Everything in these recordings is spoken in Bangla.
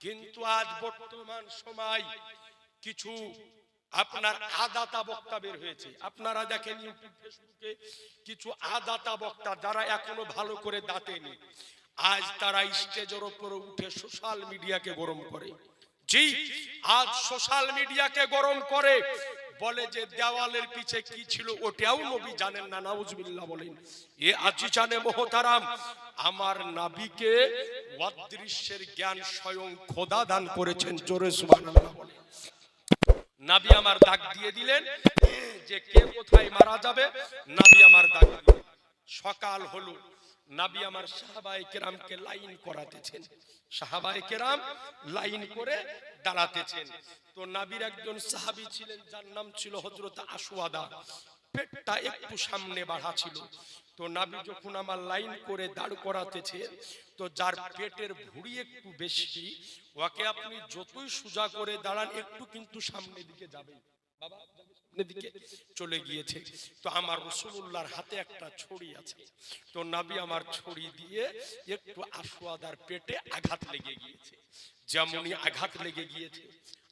কিন্তু আজ বর্তমান সময় কিছু আপনার আদাতা বক্তা বের হয়েছে। আপনারা দেখেন ইউটিউব ফেসবুকে কিছু আদাতা বক্তা যারা এখনো ভালো করে দাঁতেনি, আজ তারা স্টেজের উপরে উঠে সোশ্যাল মিডিয়াকে গরম করে। জি, আজ সোশ্যাল মিডিয়াকে গরম করে, বলে যে দেওয়ালের পিছে কি ছিল ওটাও নবী জানেন না। নাউজুবিল্লাহ বলেন। এ আজিজানে মোহতারাম, আমার নবীকে অদৃশ্যের জ্ঞান স্বয়ং খোদা দান করেছেন। জোরে সুবহানাল্লাহ বলেন। নবী আমার ডাক দিয়ে দিলেন যে কে কোথায় মারা যাবে। নবী আমার ডাক দিলেন। সকাল হলো, নবী আমার সাহাবায়ে কেরামকে লাইন করাতেছেন। সাহাবায়ে কেরাম লাইন করে দাঁড়াতেছেন। তো নবীর একজন সাহাবী ছিলেন, যার নাম ছিল হযরত আশওয়াদা। পেটটা একটু সামনে বাড়া ছিল। তো নবী যখন আমার লাইন করে দাঁড় করাতেছে, তো যার পেটের ভুঁড়ি একটু বেশি, ওকে আপনি যতই সোজা করে দাঁড়ান একটু কিন্তু সামনের দিকে যাবে। বাবা দিকে চলে গিয়েছে। তো আমার রাসূলুল্লাহর হাতে একটা ছড়ি আছে। তো নবী আমার ছড়ি দিয়ে একটু আশওয়াদার পেটে আঘাত লেগে গিয়েছে। যেমনই আঘাত লেগে গিয়েছে,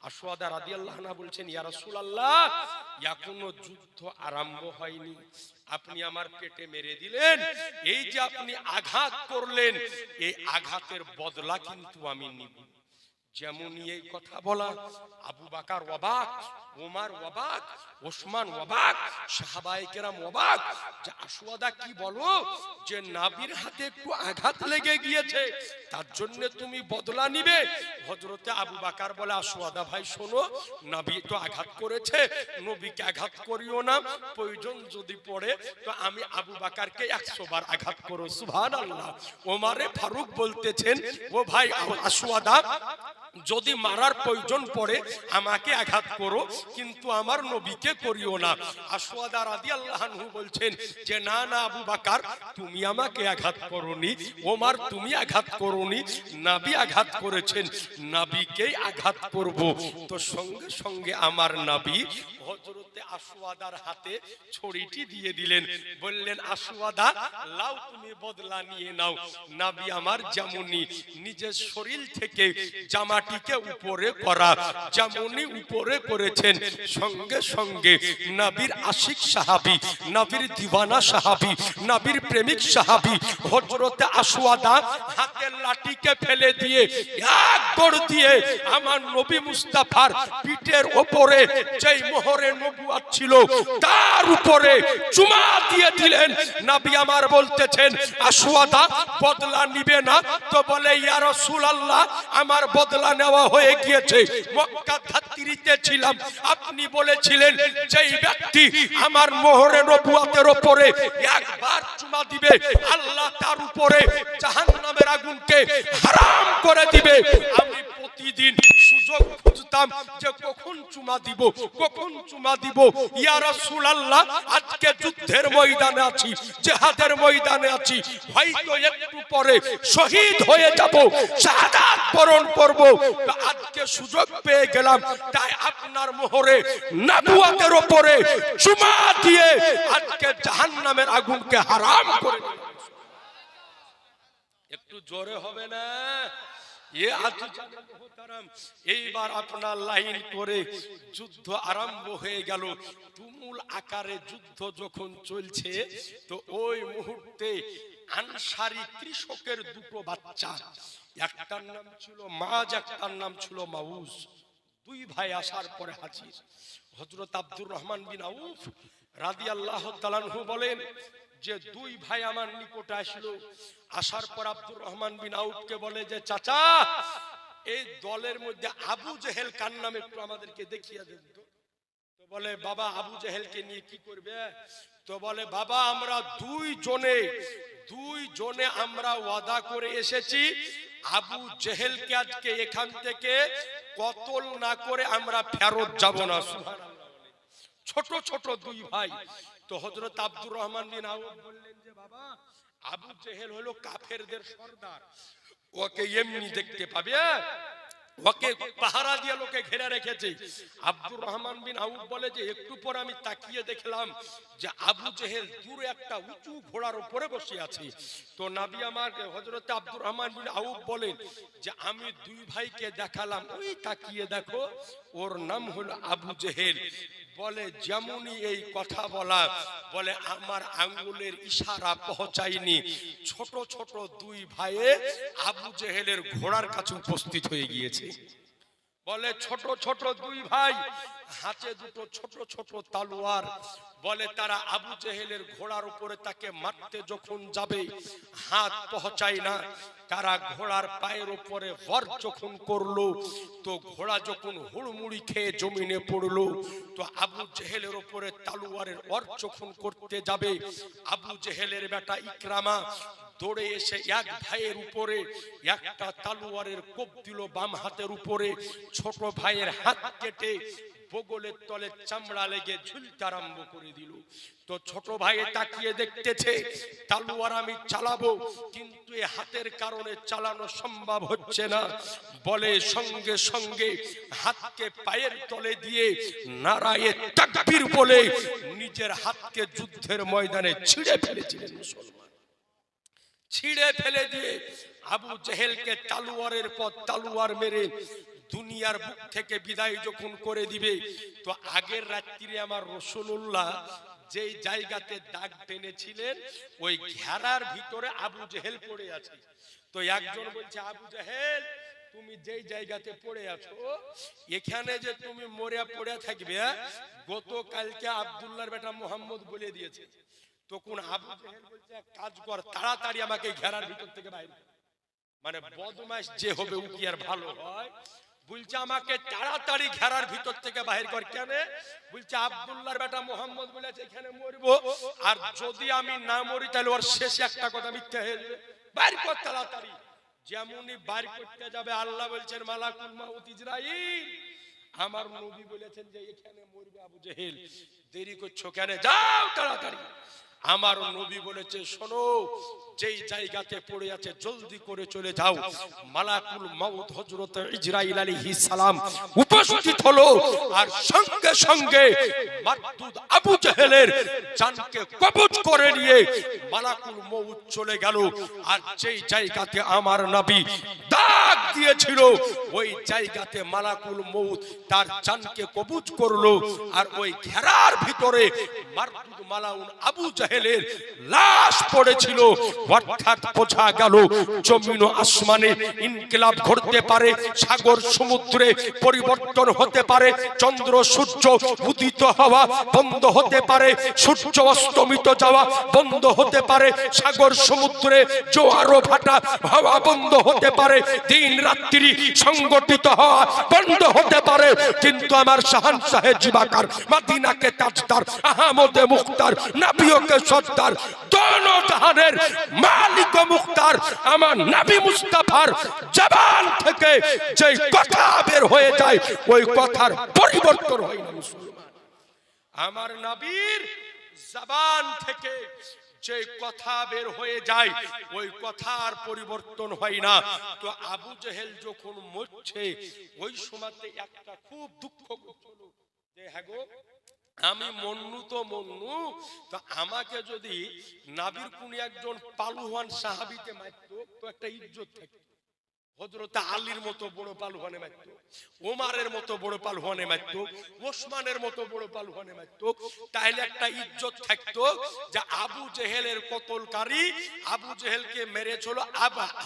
আশওয়াদা রাদিয়াল্লাহু আনহা বলছেন, ইয়া রাসূলুল্লাহ, এখনো যুদ্ধ আরম্ভ হয়নি, আপনি আমার পেটে মেরে দিলেন, এই যে আপনি আঘাত করলেন, এই আঘাতের বদলা কিন্তু আমি নিব। যেমনই এই কথা বলা, আবু বকর অবাক, ওমর অবাক, ওসমান অবাক, সাহাবায়ে কেরাম অবাক যে আশওয়াদা কি বলো যে নবীর হাতে একটু আঘাত লেগে গিয়েছে, তার জন্য তুমি বদলা নিবে। হযরতে আবু বকর বলে, আশওয়াদা ভাই শোনো, নবী তো আঘাত করেছে, নবীকে আঘাত করিও না, প্রয়োজন যদি পড়ে তো আমি আবু বকরকে 100 বার আঘাত করো। সুবহানাল্লাহ। ওমরে ফারুক বলতেছেন, ও ভাই আশওয়াদা, যদি মারার প্রয়োজন পড়ে আমাকে আঘাত করো, কিন্তু আমার নবীকে করিও না। আশওয়াদা রাদিয়াল্লাহু আনহু বলছেন যে না না আবু বকর, তুমি আমাকে আঘাত করোনি, ওমর তুমি আঘাত করোনি, নবী আঘাত করেছেন, নবীকেই আঘাত করব। তো সঙ্গে সঙ্গে আমার নবী হযরতে আশওয়াদার হাতে ছড়িটি দিয়ে দিলেন, বললেন, আশওয়াদা লাও, তুমি বদলা নিয়ে নাও। নবী আমার যেমনই নিজের শরীর থেকে জামাটিকে উপরে করা, যেমনই উপরে করেছেন, সঙ্গে সঙ্গে নবীর আশিক সাহাবী, নবীর দিওয়ানা সাহাবী, নবীর প্রেমিক সাহাবী হযরতে আশওয়াদা হাতের লাঠিকে ফেলে দিয়ে এক দৌড় দিয়ে আমার নবী মুস্তাফার পিঠের উপরে যেই মোহরে নবুয়ত ছিল তার উপরে চুমা দিয়ে দিলেন। নবী আমার বলতেছেন, আশওয়াদা বদলা নিবে না? তো বলে, ইয়া রাসূলুল্লাহ, আমার বদলা নেওয়া হয়ে গিয়েছে, মক্কা ধাত্রীতে ছিলাম, আপনি বলেছিলেন যেই ব্যক্তি আমার মোহরে নবুয়তের উপরে একবার চুমা দিবে আল্লাহ তার উপরে জাহান্নামের আগুনকে হারাম করে দিবে। আমি প্রতিদিন সুযোগ খুঁজতাম যে কখন চুমা দিব, কখন চুমা দিব। ইয়া রাসূলুল্লাহ, আজকে যুদ্ধের ময়দানে আছি, জিহাদের ময়দানে আছি, হয়তো একটু পরে শহীদ হয়ে যাব, শাহাদাত বরণ করব। আজকে সুযোগ পেয়ে গেলাম, তাই আপনার মোহরে নবুয়তের উপরে চুমা দিয়ে আজকে জাহান্নামের আগুনকে হারাম করে দিলাম। একটু জোরে হবে না? এইবার আপনার লাইন করে যুদ্ধ আরম্ভ হয়ে গেল। তুমুল আকারে যুদ্ধ যখন চলছে, তো ওই মুহূর্তে আনসারী কৃষকের দুটো বাচ্চা, একটার নাম ছিল মাজ, একটার নাম ছিল মাউজ, দুই ভাই আসার পরে হাজির। হযরত আব্দুর রহমান বিন আউফ রাদিয়াল্লাহু তাআলা আনহু বলেন যে দুই ভাই আমার নিকটে আসলো। আসার পর আব্দুর রহমান বিন আউফকে বলে যে, চাচা, এই দলের মধ্যে আবু জেহেল কার নাম একটু আমাদেরকে দেখিয়ে দেন তো। তো বলে, বাবা আবু জেহেলকে নিয়ে কি করবে? তো বলে, বাবা আমরা দুই জনে আমরা ওয়াদা করে এসেছি, আবু জেহেলকে আজকে এখান থেকে কতল না করে আমরা ফেরত যাব না। সুবহানাল্লাহ। ছোট ছোট দুই ভাই। তো হযরত আব্দুর রহমান বিন আউফ বললেন যে, বাবা আবু জেহেল হলো কাফেরদের সর্দার, ওকে এমনি দেখতে পাবে, ওকে পাহারা দিয়ে লোকে ঘেরে রেখেছে। আব্দুর রহমান বিন আউফ বলে যে একটু পর আমি তাকিয়ে দেখলাম যে আবু জেহেল দূরে একটা উঁচু ঘোড়ার উপরে বসে আছে। তো নবী আমার হযরত আব্দুর রহমান বিন আউফ বলেন যে আমি দুই ভাইকে দেখালাম, ওই তাকিয়ে দেখো, ওর নাম হলো আবু জেহেল। বলে যেমনই এই কথা বলা, বলে আমার আঙ্গুলের ইশারা পৌঁছায়নি, ছোট ছোট দুই ভাইয়ে আবু জেহেলের ঘোড়ার কাছে উপস্থিত হয়ে গিয়েছে। বলে ছোট ছোট দুই ভাই, হাতে দুটো ছোট ছোট তলোয়ার। বলে তারা আবু জেহেলের ঘোড়ার উপরে তাকে মারতে যখন যাবে, হাত পৌঁছায় না। তারা ঘোড়ার পায়ের উপরে ভর যখন করলো, তো ঘোড়া যখন হুড়মুড়ি খেয়ে জমিনে পড়লো, তো আবু জেহেলের উপরে তলোয়ারের ওর যখন করতে যাবে, আবু জেহেলের বেটা ইকরামা দৌড়ে এসে এক ভাইয়ের উপরে একটা তলোয়ারের কোপ দিল বাম হাতের উপরে। ছোট ভাইয়ের হাত কেটে বগলের তলে চামড়া লেগে ঝুলতে আরম্ভ করে দিল। তো ছোট ভাই তাকিয়ে দেখতেছে তলোয়ার আমি চালাবো, কিন্তু এই হাতের কারণে চালানো সম্ভব হচ্ছে না। বলে সঙ্গে সঙ্গে হাতকে পায়ের তলে দিয়ে নারায়ে তাকবীর বলে নিজের হাতকে যুদ্ধের ময়দানে ছিঁড়ে ফেলেছিলেন মুসলমান। ছিঁড়ে ফেলে দিয়ে আবু জেহেলকে তলোয়ারের পর তলোয়ার মেরে দুনিয়ার বুক থেকে বিদায় যখন করে দিবে, তো আগের রাত্রিরে আমার রাসূলুল্লাহ যেই জায়গাতে দাগ টেনেছিলেন, ওই ঘেরার ভিতরে আবু জেহেল পড়ে আছে। তো একজন বলছে, আবু জেহেল তুমি যেই জায়গাতে পড়ে আছো, এখানে যে তুমি মরে পড়ে থাকবে, গতকালকে আব্দুল্লাহর বেটা মুহাম্মদ বলে দিয়েছে। তখন আবু জেহেল বলছে, এক কাজ কর, তাড়াতাড়ি আমাকে ঘেরার ভিতর থেকে বাইরে, মানে বদমাশ যে হবে ও কি আর ভালো হয়? বলছে আমাকে তাড়াতাড়ি ঘেরার ভিতর থেকে বাহির কর। কেন? বলছে আব্দুল্লাহর বেটা মুহাম্মদ বলেছে এখানে মরবো, আর যদি আমি না মরি তাহলে ওর শেষে একটা কথা মিথ্যা হয়ে যাবে। বাইর কর তাড়াতাড়ি। যেমনই বাইর করতে যাবে, আল্লাহ বলছেন মালাকুল মাউত ইসরাইল, আমার নবী বলেছেন যে এখানে মরবে আবু জেহেল, দেরি করছো কেন? যাও তাড়াতাড়ি। আমার নবী বলেছে শোনো, যেই জায়গাতে পড়ে আছে জলদি করে চলে যাও। মালাকুল মাউত হযরত ইসরাইল আলাইহিস সালাম উপস্থিত হলো, আর সঙ্গে সঙ্গে মারদুদ আবু জেহেলের জানকে কবজ করে নিয়ে মালাকুল মাউত চলে গেল। আর যেই জায়গাতে আমার নবী দাগ দিয়েছিল, ওই জায়গাতে মালাকুল মাউত তার জানকে কবজ করলো। আর ওই ঘেরার ভিতরে মারদুদ মালাউন আবু জেহেলের লাশ পড়েছিল। অর্থাৎ বোঝা গেল জমিন ও আসমানে ইনকিলাব ঘটতে পারে, সাগর সমুদ্রে পরিবর্তন হতে পারে, চন্দ্র সূর্য উদিত হওয়া বন্ধ হতে পারে, সূর্য অস্তমিত যাওয়া বন্ধ হতে পারে, সাগর সমুদ্রে জোয়ার ও ভাটা হওয়া বন্ধ হতে পারে, দিন রাত্রি সংগঠিত হওয়া বন্ধ হতে পারে, কিন্তু আমার শাহানশাহে জিবাকার, মদিনাকে তাজদার, আহমদে মুখতার, নবীকে সত্তার, দোনো জাহানের মালিক ও মুখতার আমার নবী মুস্তাফার জবান থেকে যে কথা বের হয়ে যায়, ওই কথার পরিবর্তন হয় না মুসলমান। আমার নবীর জবান থেকে যে কথা বের হয়ে যায়, ওই কথার পরিবর্তন হয় না। তো আবু জেহেল যখন মরছে, ওই সময়তে একটা খুব দুঃখ করছিল যে হ্যাঁ গো, আমি মন্নু তো মন্নু, তো আমাকে যদি নাবির কোন একজন পালুহান সাহাবীতে মারতো তো একটা ইজ্জত থাকতো। হযরত আলীর মতো বড় পালুহানে মারতো, ওমরের মতো বড় পালুহানে মারতো, ওসমানের মতো বড় পালুহানে মারতো, তাহলে একটা ইজ্জত থাকতো যে আবু জেহেলের কতলকারী আবু জেহেলকে মেরেছিল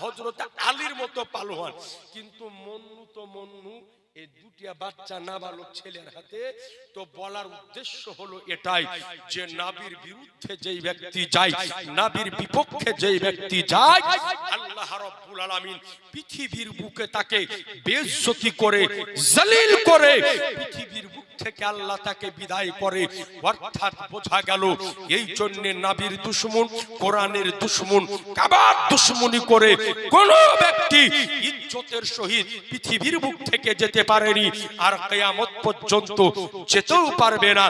হযরত আলীর মতো পালুহান। কিন্তু মন্নু তো মন্নু, এই দুটিয়া বাচ্চা নাবালক ছেলের হাতে। তো বলার উদ্দেশ্য হলো এটাই যে নবীর বিরুদ্ধে যেই ব্যক্তি যায়, নবীর বিপক্ষে যেই ব্যক্তি যায়, আল্লাহ রাব্বুল আলামিন পৃথিবীর বুকে তাকে বেইজ্জতি করে, জলিল করে পৃথিবীর বুক থেকে আল্লাহ তাকে বিদায় করে। অর্থাৎ বোঝা গেল এই জন্য নবীর দুশমন, কোরআনের দুশমন, কাবার দুশমনি করে কোন ব্যক্তি ইজ্জতের সহিত পৃথিবীর বুক থেকে যেতে পারেনি, আর কিয়ামত পর্যন্ত যেতেও পারবে না।